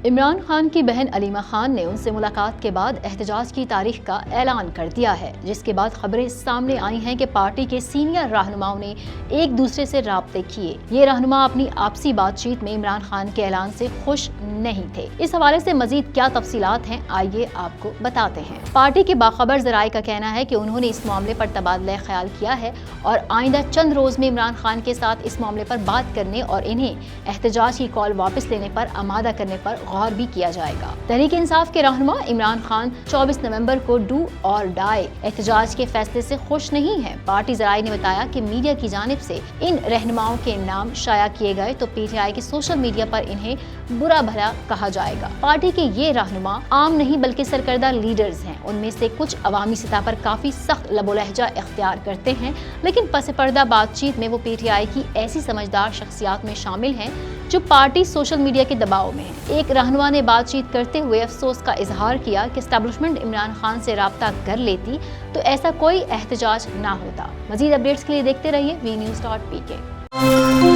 عمران خان کی بہن علیمہ خان نے ان سے ملاقات کے بعد احتجاج کی تاریخ کا اعلان کر دیا ہے، جس کے بعد خبریں سامنے آئی ہیں کہ پارٹی کے سینئر رہنماؤں نے ایک دوسرے سے رابطے کیے۔ یہ رہنما اپنی آپسی بات چیت میں عمران خان کے اعلان سے خوش نہیں تھے۔ اس حوالے سے مزید کیا تفصیلات ہیں، آئیے آپ کو بتاتے ہیں۔ پارٹی کے باخبر ذرائع کا کہنا ہے کہ انہوں نے اس معاملے پر تبادلہ خیال کیا ہے اور آئندہ چند روز میں عمران خان کے ساتھ اس معاملے پر بات کرنے اور انہیں احتجاج کی کال واپس لینے پر آمادہ کرنے پر غور بھی کیا جائے گا۔ تحریک انصاف کے رہنما عمران خان 24 نومبر کو ڈو اور ڈائی احتجاج کے فیصلے سے خوش نہیں ہیں۔ پارٹی ذرائع نے بتایا کہ میڈیا کی جانب سے ان رہنماؤں کے نام شائع کیے گئے تو پی ٹی آئی کے سوشل میڈیا پر انہیں برا بھلا کہا جائے گا۔ پارٹی کے یہ رہنما عام نہیں بلکہ سرکردہ لیڈرز ہیں۔ ان میں سے کچھ عوامی سطح پر کافی سخت لب و لہجہ اختیار کرتے ہیں، لیکن پس پردہ بات چیت میں وہ پی ٹی آئی کی ایسی سمجھدار شخصیات میں شامل ہیں جو پارٹی سوشل میڈیا کے دباؤ میں ہیں۔ ایک رہنما نے بات چیت کرتے ہوئے افسوس کا اظہار کیا کہ اسٹیبلشمنٹ عمران خان سے رابطہ کر لیتی تو ایسا کوئی احتجاج نہ ہوتا۔ مزید اپڈیٹس کے لیے دیکھتے رہیے وی نیوز.pk۔